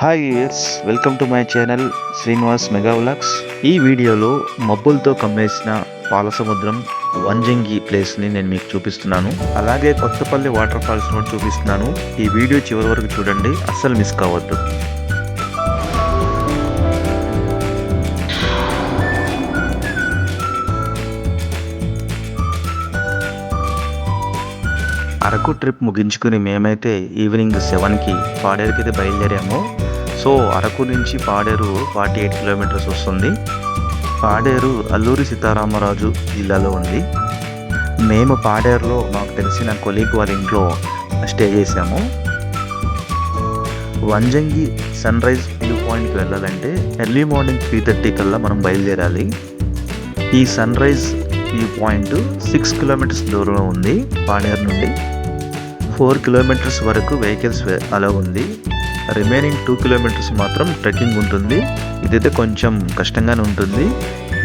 Hi years welcome to my channel Srinivas mega vlogs. ఈ వీడియోలో మబ్బులతో కమ్మేసిన పాలసముద్రం వంజంగి ప్లేస్ని నేను మీకు చూపిస్తున్నాను. అలాగే కొత్తపల్లి వాటర్ ఫాల్స్ కూడా చూపిస్తున్నాను. ఈ వీడియో చివరి వరకు చూడండి, అస్సలు మిస్ కావద్దు. అరకు ట్రిప్ ముగించుకుని మేమైతే ఈవినింగ్ 7కి పాడేరుకి అయితే బయలుదేరాము. సో అరకు నుంచి పాడేరు 48 కిలోమీటర్స్ వస్తుంది. పాడేరు అల్లూరి సీతారామరాజు జిల్లాలో ఉంది. మేము పాడేరులో మాకు తెలిసిన కొలీగ్ వాళ్ళ ఇంట్లో స్టే చేసాము. వంజంగి సన్ రైజ్ వ్యూ పాయింట్కి వెళ్ళాలంటే ఎర్లీ మార్నింగ్ 3:30 కల్లా మనం బయలుదేరాలి. ఈ sunrise view point 6 kilometres దూరంలో ఉంది. పాడేరు నుండి 4 కిలోమీటర్స్ వరకు వెహికల్స్ అలా ఉంది. రిమైనింగ్ 2 కిలోమీటర్స్ మాత్రం ట్రెక్కింగ్ ఉంటుంది. ఇదైతే కొంచెం కష్టంగానే ఉంటుంది,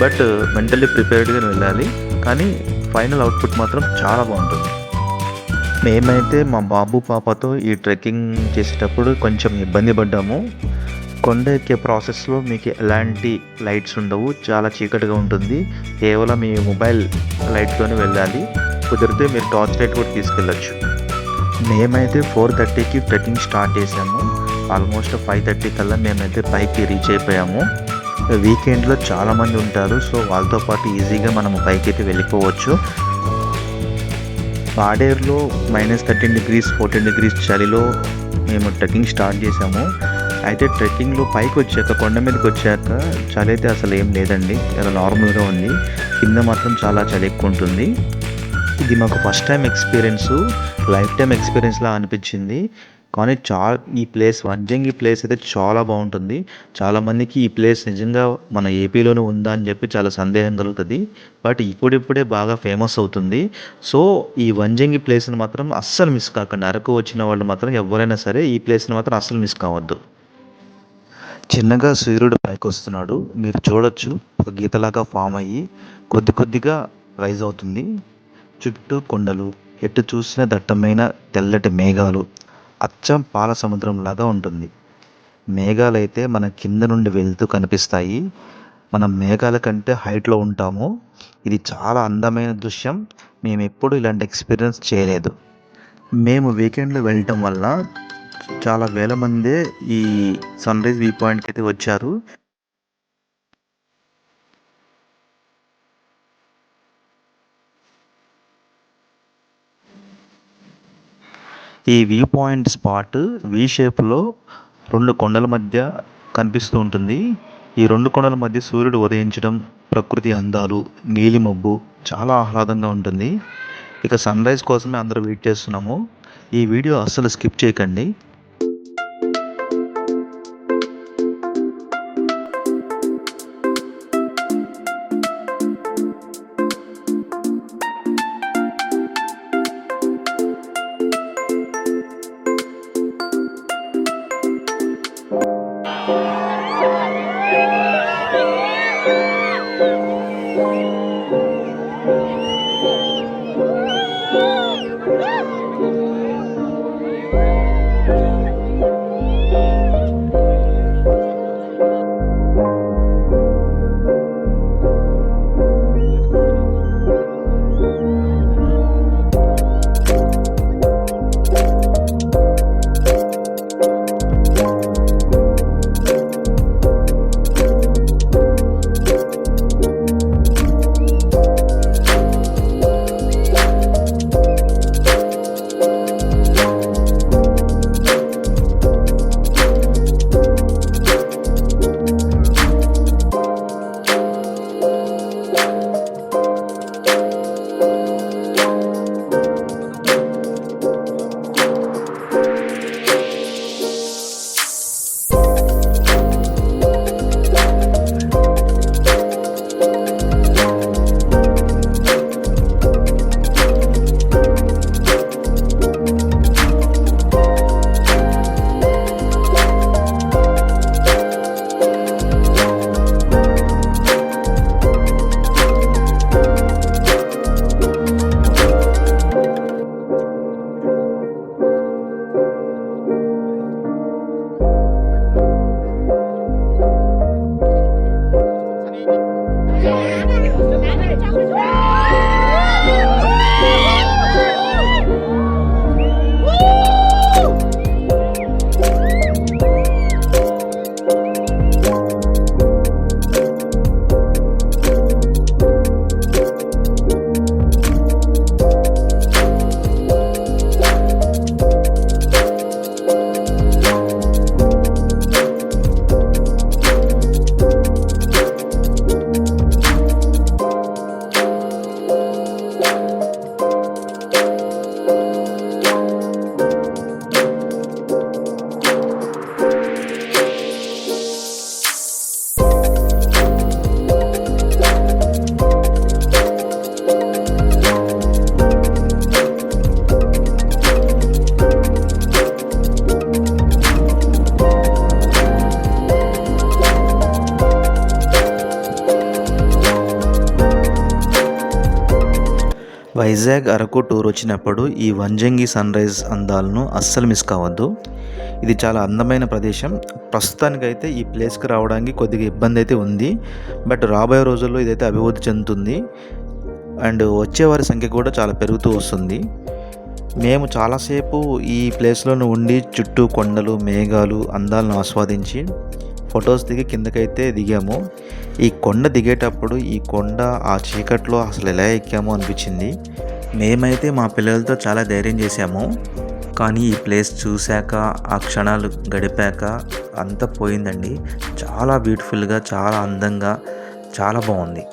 బట్ మెంటల్లీ ప్రిపేర్డ్గా వెళ్ళాలి. కానీ ఫైనల్ అవుట్పుట్ మాత్రం చాలా బాగుంటుంది. మేమైతే మా బాబు పాపతో ఈ ట్రెక్కింగ్ చేసేటప్పుడు కొంచెం ఇబ్బంది పడ్డాము. కొండ ఎక్కే ప్రాసెస్లో మీకు ఎలాంటి లైట్స్ ఉండవు, చాలా చీకటిగా ఉంటుంది. కేవలం మీ మొబైల్ లైట్తోనే వెళ్ళాలి. కుదిరితే మీరు టార్చ్ లైట్ కూడా తీసుకెళ్ళచ్చు. మేమైతే 4:30కి ట్రెక్కింగ్ స్టార్ట్ చేసాము. ఆల్మోస్ట్ 5:30 కల్లా మేమైతే పైకి రీచ్ అయిపోయాము. వీకెండ్లో చాలామంది ఉంటారు, సో వాళ్ళతో పాటు ఈజీగా మనము పైకి అయితే వెళ్ళిపోవచ్చు. పాడేరులో -13 degrees 14 degrees చలిలో మేము ట్రెక్కింగ్ స్టార్ట్ చేసాము. అయితే ట్రెక్కింగ్లో పైకి వచ్చాక, కొండ మీదకి వచ్చాక చలి అయితే అసలు ఏం లేదండి, చాలా నార్మల్గా ఉంది. కింద మాత్రం చాలా చలి ఎక్కువ ఉంటుంది. ఇది మాకు first time experience, life time ఎక్స్పీరియన్స్లా అనిపించింది. కానీ ఈ ప్లేస్ వంజంగి ప్లేస్ అయితే చాలా బాగుంటుంది. చాలామందికి ఈ ప్లేస్ నిజంగా మన ఏపీలోనే ఉందా అని చెప్పి చాలా సందేహం కలుగుతుంది, బట్ ఇప్పుడిప్పుడే బాగా ఫేమస్ అవుతుంది. సో ఈ వంజంగి ప్లేస్ని మాత్రం అస్సలు మిస్ కాకండి. అరకు వచ్చిన వాళ్ళు మాత్రం ఎవరైనా సరే ఈ ప్లేస్ని మాత్రం అస్సలు మిస్ కావద్దు. చిన్నగా సూర్యుడు పైకి వస్తున్నాడు, మీరు చూడొచ్చు. ఒక గీతలాగా ఫామ్ అయ్యి కొద్ది కొద్దిగా రైజ్ అవుతుంది. చుట్టూ కొండలు, ఎటు చూసిన దట్టమైన తెల్లటి మేఘాలు, అచ్చం పాల సముద్రం లాగా ఉంటుంది. మేఘాలైతే మన కింద నుండి వెళ్తూ కనిపిస్తాయి. మనం మేఘాల కంటే హైట్లో ఉంటాము. ఇది చాలా అందమైన దృశ్యం. మేము ఎప్పుడు ఇలాంటి ఎక్స్పీరియన్స్ చేయలేదు. మేము వీకెండ్లో వెళ్ళటం వల్ల చాలా వేల మందే ఈ సన్ రైజ్ వ్యూ పాయింట్కి అయితే వచ్చారు. ఈ వ్యూ పాయింట్ స్పాట్ వి షేప్లో 2 కొండల మధ్య కనిపిస్తూ ఉంటుంది. ఈ 2 కొండల మధ్య సూర్యుడు ఉదయించడం, ప్రకృతి అందాలు, నీలి మబ్బు చాలా ఆహ్లాదంగా ఉంటుంది. ఇక సన్ రైజ్ కోసమే అందరూ వెయిట్ చేస్తున్నాము. ఈ వీడియో అస్సలు స్కిప్ చేయకండి. వైజాగ్ అరకు టూర్ వచ్చినప్పుడు ఈ వంజంగి సన్ రైజ్ అందాలను అస్సలు మిస్ కావద్దు. ఇది చాలా అందమైన ప్రదేశం. ప్రస్తుతానికైతే ఈ ప్లేస్కి రావడానికి కొద్దిగా ఇబ్బంది అయితే ఉంది. బట్ రాబోయే రోజుల్లో ఇదైతే అభివృద్ధి చెందుతుంది అండ్ వచ్చేవారి సంఖ్య కూడా చాలా పెరుగుతూ వస్తుంది. మేము చాలాసేపు ఈ ప్లేస్లోనే ఉండి చుట్టూ కొండలు, మేఘాలు అందాలను ఆస్వాదించి ఫొటోస్ దిగి కిందకైతే దిగాము. ఈ కొండ దిగేటప్పుడు ఈ కొండ ఆ చీకట్లో అసలు ఎలా ఎక్కామో అనిపించింది. మేమైతే మా పిల్లలతో చాలా ధైర్యం చేశాము. కానీ ఈ ప్లేస్ చూశాక ఆ క్షణాలు గడిపాక అంతా పోయిందండి. చాలా బ్యూటిఫుల్గా, చాలా అందంగా, చాలా బాగుంది.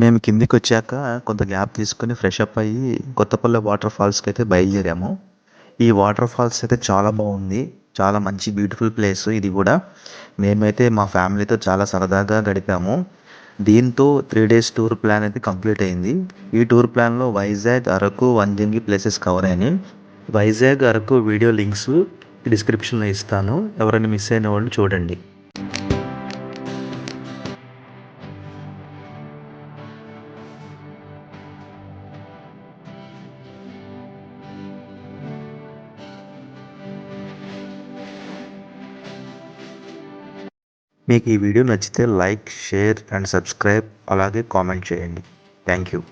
మేము కిందికొచ్చాక కొంత గ్యాప్ తీసుకొని ఫ్రెష్ అప్ అయ్యి కొత్తపల్లి వాటర్ ఫాల్స్కి అయితే బయలుదేరాము. ఈ వాటర్ ఫాల్స్ అయితే చాలా బాగుంది. చాలా మంచి బ్యూటిఫుల్ ప్లేస్ ఇది కూడా. మేమైతే మా ఫ్యామిలీతో చాలా సరదాగా గడిపాము. దీంతో 3 days టూర్ ప్లాన్ అయితే కంప్లీట్ అయింది. ఈ టూర్ ప్లాన్లో వైజాగ్, అరకు, వంజంగి ప్లేసెస్ కవర్ అయినాయి. వైజాగ్, అరకు వీడియో లింక్స్ డిస్క్రిప్షన్లో ఇస్తాను. ఎవరైనా మిస్ అయిన వాళ్ళు చూడండి. మీకు ఈ వీడియో నచ్చితే లైక్, షేర్ అండ్ సబ్స్క్రైబ్ అలాగే కామెంట్ చేయండి. Thank you.